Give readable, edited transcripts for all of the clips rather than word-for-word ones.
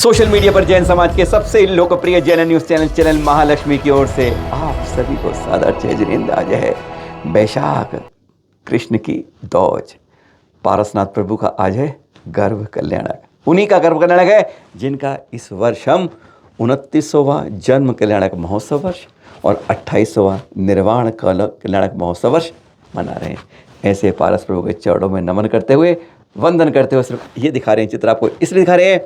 Social media पर जैन समाज के सबसे लोकप्रिय जैन न्यूज चैनल महालक्ष्मी की ओर से आप सभी को सादर जय जिनेंद्र। आज है वैशाख कृष्ण की दौज। पारसनाथ प्रभु का आज है गर्भ कल्याणक। उन्हीं का गर्भ कल्याणक है जिनका इस वर्ष हम 29वां जन्म कल्याणक महोत्सव वर्ष और 28वां निर्वाण कल्याणक महोत्सव वर्ष मना रहे हैं। ऐसे पारस प्रभु के चरणों में नमन करते हुए, वंदन करते हुए सिर्फ ये दिखा रहे हैं, चित्र आपको इसलिए दिखा रहे हैं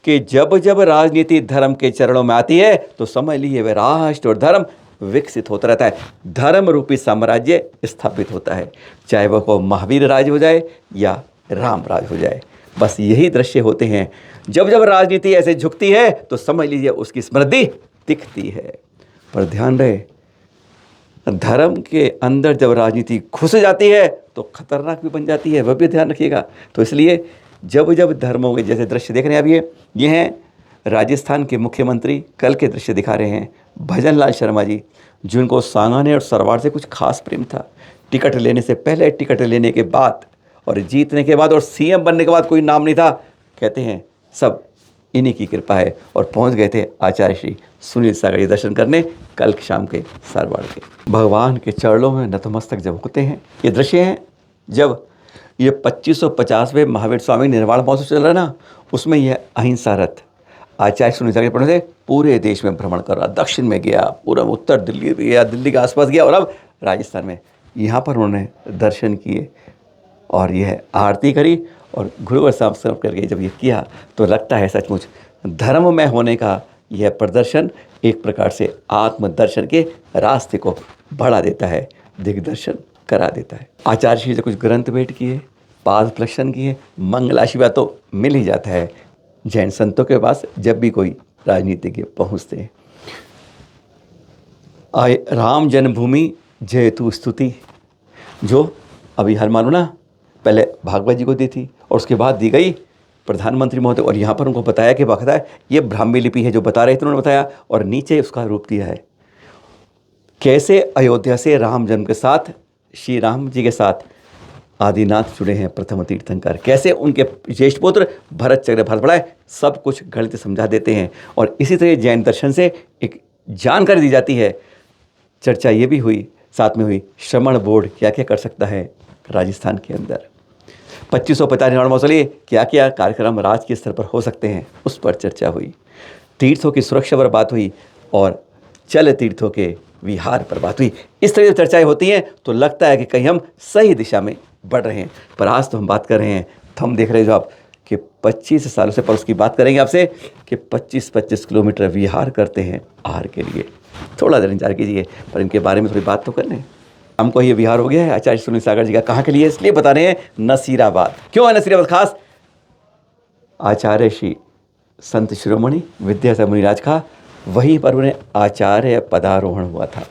कि जब जब राजनीति धर्म के चरणों में आती है तो समझ लीजिए वे राष्ट्र और धर्म विकसित होता रहता है, धर्म रूपी साम्राज्य स्थापित होता है, चाहे वह महावीर राज हो जाए या राम राज हो जाए। बस यही दृश्य होते हैं। जब जब राजनीति ऐसे झुकती है तो समझ लीजिए उसकी समृद्धि दिखती है। पर ध्यान रहे, धर्म के अंदर जब राजनीति घुस जाती है तो खतरनाक भी बन जाती है, वह भी ध्यान रखिएगा। तो इसलिए जब जब धर्मों के जैसे दृश्य देख रहे हैं, अब ये हैं राजस्थान के मुख्यमंत्री, कल के दृश्य दिखा रहे हैं भजन लाल शर्मा जी, जिनको सांगाने और सरवार से कुछ खास प्रेम था। टिकट लेने से पहले, टिकट लेने के बाद और जीतने के बाद और सीएम बनने के बाद कोई नाम नहीं था। कहते हैं सब इन्हीं की कृपा है और पहुंच गए थे आचार्य श्री सुनील सागर जी दर्शन करने कल शाम के सरवाड़ के। भगवान के चरणों में नतमस्तक जब होते हैं, ये दृश्य हैं जब ये 2550वें महावीर स्वामी निर्वाण महोत्सव चल रहा है ना, उसमें यह अहिंसा रथ आचार्य सुनील सागर पढ़ने से पूरे देश में भ्रमण कर रहा। दक्षिण में गया, पूरा उत्तर दिल्ली गया, दिल्ली के आसपास गया और अब राजस्थान में यहाँ पर उन्होंने दर्शन किए और यह आरती करी और गुरुवर समर्पण करके जब ये किया तो लगता है सचमुच धर्म में होने का यह प्रदर्शन एक प्रकार से आत्मदर्शन के रास्ते को बढ़ा देता है, दिग्दर्शन करा देता है। आचार्य श्री से कुछ ग्रंथ भेंट किए, पाद प्रक्षण किए, मंगल आशीर्वाद तो मिल ही जाता है जैन संतों के पास जब भी कोई राजनीतिज्ञ पहुँचते हैं। आए राम जन्मभूमि जयतु स्तुति, जो अभी हर मानो ना पहले भागवत जी को दी थी और उसके बाद दी गई प्रधानमंत्री महोदय, और यहाँ पर उनको बताया कि बखता है ये ब्राह्मी लिपि है जो बता रहे थे उन्होंने बताया, और नीचे उसका रूप दिया है कैसे अयोध्या से राम जन्म के साथ श्री राम जी के साथ आदिनाथ जुड़े हैं प्रथम तीर्थंकर, कैसे उनके ज्येष्ठ पुत्र भरत चक्र भरत पड़ा है, सब कुछ गणित समझा देते हैं। और इसी तरह जैन दर्शन से एक जानकारी दी जाती है। चर्चा ये भी हुई, साथ में हुई श्रमण बोर्ड क्या क्या कर सकता है राजस्थान के अंदर, 2550 निर्वाण महोत्सव क्या क्या कार्यक्रम राजकीय स्तर पर हो सकते हैं, उस पर चर्चा हुई। तीर्थों की सुरक्षा पर बात हुई और चल तीर्थों के विहार पर बात हुई। इस तरह की चर्चाएं होती हैं तो लगता है कि कहीं हम सही दिशा में बढ़ रहे हैं। पर आज तो हम बात कर रहे हैं, तो हम देख रहे हैं जो आप कि 25 सालों से, पर उसकी बात करेंगे आपसे कि 25-25 किलोमीटर विहार करते हैं आहार के लिए। थोड़ा देर इंतजार कीजिए, पर इनके बारे में थोड़ी बात तो कर लें। हमको ये विहार हो गया है आचार्य सुनील सागर जी का, कहाँ के लिए इसलिए बता रहे हैं, नसीराबाद। क्यों है नसीराबाद खास? आचार्य श्री संत शिरोमणि विद्यासागर मुनिराज का वहीं पर उन्हें आचार्य पदारोहण हुआ था,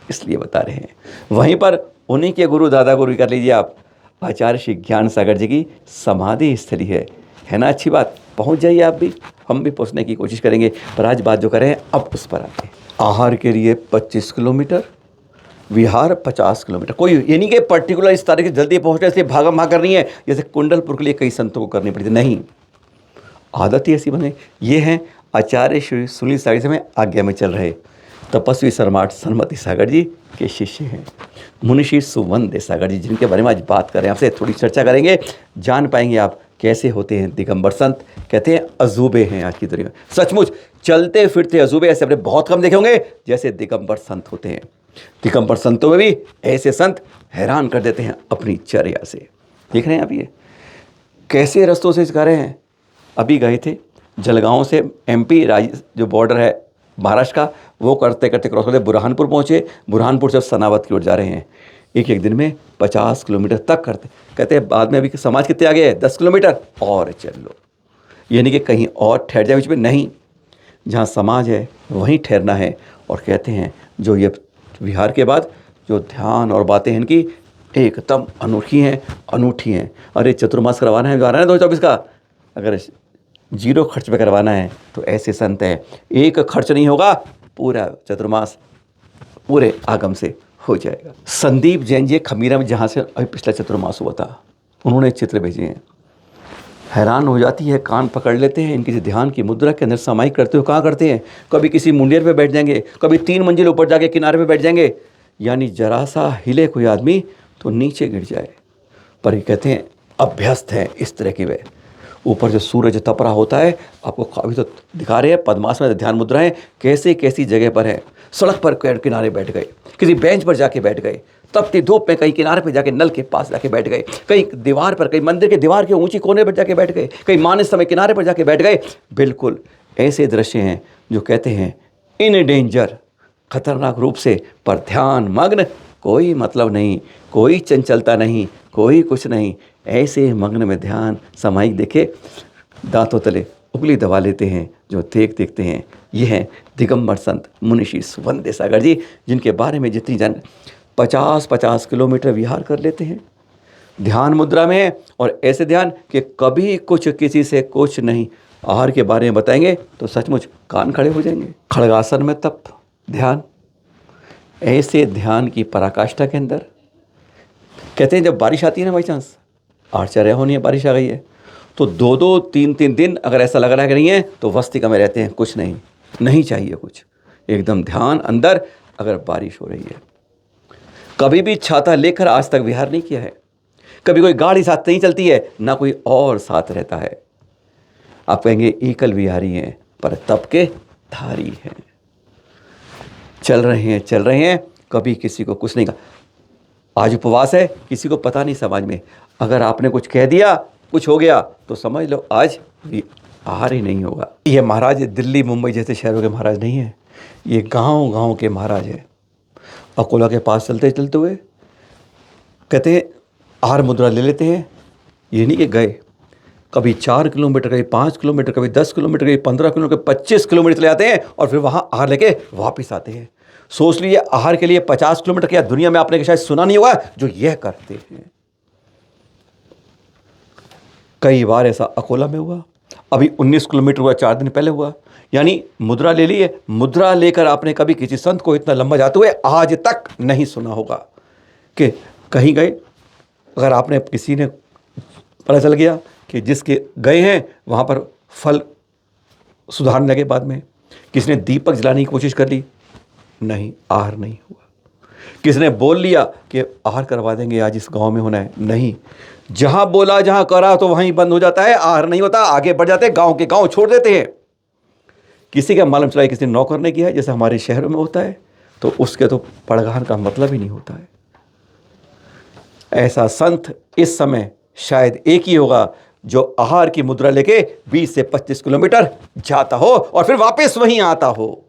इसलिए बता रहे हैं। वहीं पर उन्हीं के गुरु दादा गुरु कर लीजिए आप, आचार्य श्री ज्ञान सागर जी की समाधि स्थली है ना। अच्छी बात, पहुंच जाइए आप भी, हम भी पहुंचने की कोशिश करेंगे। पर आज बात जो कर रहे हैं अब उस पर आते हैं। आहार के लिए 25 किलोमीटर, विहार 50 किलोमीटर। कोई ये नहीं कि पर्टिकुलर इस तारीख से जल्दी पहुँचने से भागम भाग करनी है, जैसे कुंडलपुर के लिए कई संतों को करनी पड़ी थी, नहीं, आदत ही ऐसी बने। ये हैं आचार्य श्री सुनील सागर जी में आज्ञा में चल रहे तपस्वी सम्राट सन्मति सागर जी के शिष्य हैं मुनिषी सुवंदे सागर जी, जिनके बारे में आज बात करें, आपसे थोड़ी चर्चा करेंगे, जान पाएंगे आप कैसे होते हैं दिगंबर संत। कहते हैं अजूबे हैं आज की दुनिया में, सचमुच चलते फिरते अजूबे ऐसे अपने बहुत कम देखे होंगे जैसे दिगंबर संत होते हैं। दिगंबर संतों में भी ऐसे संत हैरान कर देते हैं अपनी चर्या से। देख रहे हैं आप ये कैसे रस्तों से सिखा रहे हैं। अभी गए थे जलगांव से एमपी जो बॉर्डर है महाराष्ट्र का, वो करते करते क्रॉस करते बुरहानपुर पहुँचे। बुरहानपुर से सनावद की ओर जा रहे हैं। एक एक दिन में 50 किलोमीटर तक करते। कहते हैं बाद में अभी समाज कितने आगे है, 10 किलोमीटर और चल लो। यानी कि कहीं और ठहर जाए बीच में, नहीं, जहाँ समाज है वहीं ठहरना है। और कहते हैं जो ये विहार के बाद जो ध्यान और बातें हैं इनकी एकदम अनोखी हैं, अनूठी हैं। अरे चतुर्मास करवाना है, जो आ रहा है 2024 का, अगर 0 खर्च पे करवाना है तो ऐसे संत हैं, एक खर्च नहीं होगा, पूरा चतुर्मास पूरे आगम से हो जाएगा। संदीप जैन जी खमीरा में, जहाँ से अभी पिछला चतुर्मास हुआ था, उन्होंने चित्र भेजे हैं। हैरान हो जाती है, कान पकड़ लेते हैं। इनकी ध्यान की मुद्रा के अंदर समाहित करते हुए कहाँ करते हैं, कभी किसी मुंडेर पे बैठ जाएंगे, कभी 3 मंजिल ऊपर जाके किनारे पे बैठ जाएंगे, यानी जरा सा हिले कोई आदमी तो नीचे गिर जाए। पर ये कहते हैं अभ्यस्त हैं इस तरह की वे। ऊपर जो सूरज तप रहा होता है, आपको अभी तो दिखा रहे हैं पद्मासन में ध्यान मुद्राएं कैसे कैसी जगह पर है। सड़क पर किनारे बैठ गए, किसी बेंच पर जाके बैठ गए, तपती धूप में कहीं किनारे पर जाके नल के पास जाके बैठ गए, कहीं दीवार पर, कहीं मंदिर के दीवार के ऊंची कोने पर जाके बैठ गए, कहीं मानस समय किनारे पर जाके बैठ गए। बिल्कुल ऐसे दृश्य हैं जो कहते हैं इन डेंजर, खतरनाक रूप से, पर ध्यान मग्न, कोई मतलब नहीं, कोई चंचलता नहीं, कोई कुछ नहीं, ऐसे मग्न में ध्यान समाहित। देखे दांतों तले उंगली दबा लेते हैं जो देखते हैं। ये हैं दिगंबर संत मुनिषी सुवंदे सागर जी, जिनके बारे में जितनी जान 50-50 किलोमीटर विहार कर लेते हैं ध्यान मुद्रा में। और ऐसे ध्यान कि कभी कुछ किसी से कुछ नहीं। आहार के बारे में बताएंगे तो सचमुच कान खड़े हो जाएंगे। खड़गासन में तप ध्यान, ऐसे ध्यान की पराकाष्ठा के अंदर कहते हैं जब बारिश आती है ना, बाई चांस आश्चर्य होनी है, बारिश आ गई है, तो 2-2, 3-3 दिन अगर ऐसा लग रहा है कि नहीं है, तो वस्तिका में रहते हैं, कुछ नहीं चाहिए कुछ, एकदम ध्यान अंदर। अगर बारिश हो रही है, कभी भी छाता लेकर आज तक विहार नहीं किया है, कभी कोई गाड़ी साथ नहीं चलती है, ना कोई और साथ रहता है। आप कहेंगे एकल विहारी हैं, पर तप के धारी हैं, चल रहे हैं, कभी किसी को कुछ नहीं कहा। आज उपवास है, किसी को पता नहीं समाज में, अगर आपने कुछ कह दिया, कुछ हो गया, तो समझ लो आज आहार ही नहीं होगा। ये महाराज दिल्ली मुंबई जैसे शहरों के महाराज नहीं है, ये गांव के महाराज है। अकोला के पास चलते हुए कहते हैं आहार मुद्रा ले लेते हैं। ये नहीं कि गए, कभी 4 किलोमीटर, कभी 5 किलोमीटर, कभी 10 किलोमीटर, कभी 15 किलोमीटर, 25 किलोमीटर चले जाते हैं और फिर वहाँ आहार लेके वापस आते हैं। सोच लीजिए आहार के लिए 50 किलोमीटर, क्या दुनिया में आपने शायद सुना नहीं हुआ जो यह करते हैं। कई बार ऐसा अकोला में हुआ, अभी 19 किलोमीटर हुआ, 4 दिन पहले हुआ। यानी मुद्रा ले ली है, मुद्रा लेकर आपने कभी किसी संत को इतना लंबा जाते हुए आज तक नहीं सुना होगा कि कहीं गए। अगर आपने किसी ने पता चल गया कि जिसके गए हैं वहाँ पर फल सुधारने लगे, बाद में किसी ने दीपक जलाने की कोशिश कर ली, नहीं, आहार नहीं हुआ। किसी ने बोल लिया कि आहार करवा देंगे, आज इस गांव में होना है, नहीं, जहां बोला जहां करा तो वहीं बंद हो जाता है, आहार नहीं होता, आगे बढ़ जाते हैं, गांव के गांव छोड़ देते हैं। किसी का मालूम चला किसी ने नौकर ने किया है, जैसे हमारे शहरों में होता है, तो उसके तो पड़गान का मतलब ही नहीं होता है। ऐसा संत इस समय शायद एक ही होगा जो आहार की मुद्रा लेके 20 से 25 किलोमीटर जाता हो और फिर वापस वहीं आता हो।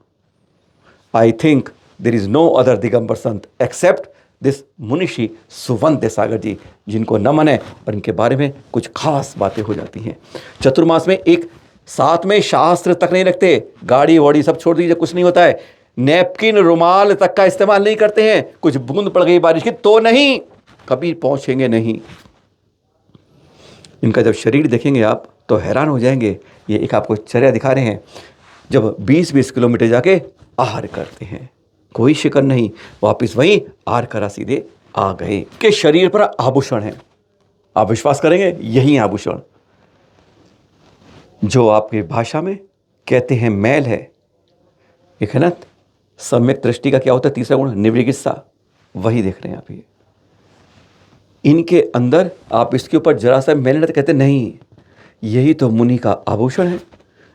I think there is no other Digambar sant except this मुनिषी सुवंदे सागर जी, जिनको नमन है और इनके बारे में कुछ खास बातें हो जाती हैं। चतुर्मास में एक साथ में शास्त्र तक नहीं रखते, गाड़ी वाड़ी सब छोड़ दीजिए, कुछ नहीं होता है। नैपकिन रुमाल तक का इस्तेमाल नहीं करते हैं, कुछ बूंद पड़ गई बारिश की तो नहीं, कभी पहुंचेंगे नहीं। इनका जब शरीर देखेंगे आप तो हैरान हो जाएंगे। ये एक आपको चर्या दिखा रहे हैं, जब 20-20 किलोमीटर जाके आहार करते हैं, कोई शिकन नहीं, वापस वहीं आहार करा सीधे आ गए। के शरीर पर आभूषण है, आप विश्वास करेंगे यही आभूषण जो आपकी भाषा में कहते हैं मैल है। एक है ना सम्यक दृष्टि का क्या होता है तीसरा गुण, निर्विगित्सा, वही देख रहे हैं आप। ये इनके अंदर आप इसके ऊपर जरा सा मैल कहते नहीं, यही तो मुनि का आभूषण है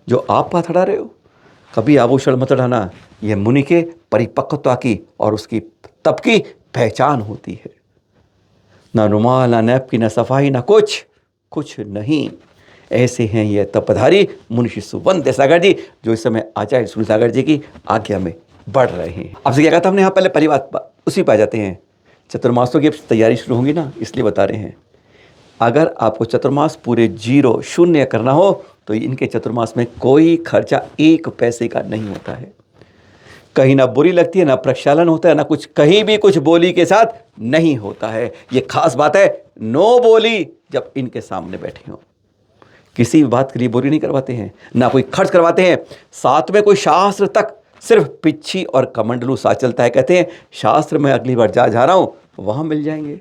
जो आप पास हटा रहे हो। कभी आभूषण मत हटाना, यह मुनि के परिपक्वता की और उसकी तप की पहचान होती है। ना रुमाल, ना नैपकिन, ना सफाई, ना कुछ नहीं। ऐसे हैं ये तपधारी मुनिषी सुवंदे सागर जी, जो इस समय आचार्य सूर्य सागर जी की आज्ञा में बढ़ रहे हैं। आपसे क्या कहता हमने यहाँ पहले परिवार उसी पे आ जाते हैं। चतुर्मासों की तैयारी शुरू होंगी ना, इसलिए बता रहे हैं। अगर आपको चतुर्मास पूरे 0 शून्य करना हो तो इनके चतुर्मास में कोई खर्चा 1 पैसे का नहीं होता है। कहीं ना बुरी लगती है, ना प्रक्षालन होता है, ना कुछ, कहीं भी कुछ बोली के साथ नहीं होता है। ये खास बात है, नो बोली जब इनके सामने बैठे हो। किसी भी बात के लिए बोली नहीं करवाते हैं, ना कोई खर्च करवाते हैं। साथ में कोई शास्त्र तक सिर्फ पिच्छी और कमंडलू साथ चलता है। कहते हैं शास्त्र में अगली बार जा रहा हूं वहां मिल जाएंगे।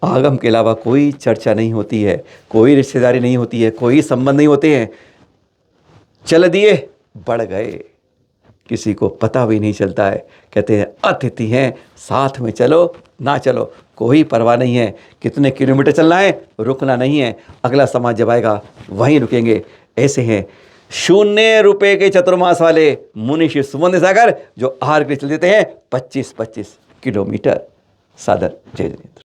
आगम के अलावा कोई चर्चा नहीं होती है, कोई रिश्तेदारी नहीं होती है, कोई संबंध नहीं होते हैं। चल दिए, बढ़ गए, किसी को पता भी नहीं चलता है। कहते हैं अतिथि हैं, साथ में चलो ना चलो कोई परवाह नहीं है, कितने किलोमीटर चलना है, रुकना नहीं है, अगला समाज जब आएगा वहीं रुकेंगे। ऐसे हैं 0 रुपए के चतुर्मास वाले मुनि श्री सुमन सागर, जो आहार के लिए चल देते हैं 25-25 किलोमीटर। सादर जय जिनेंद्र।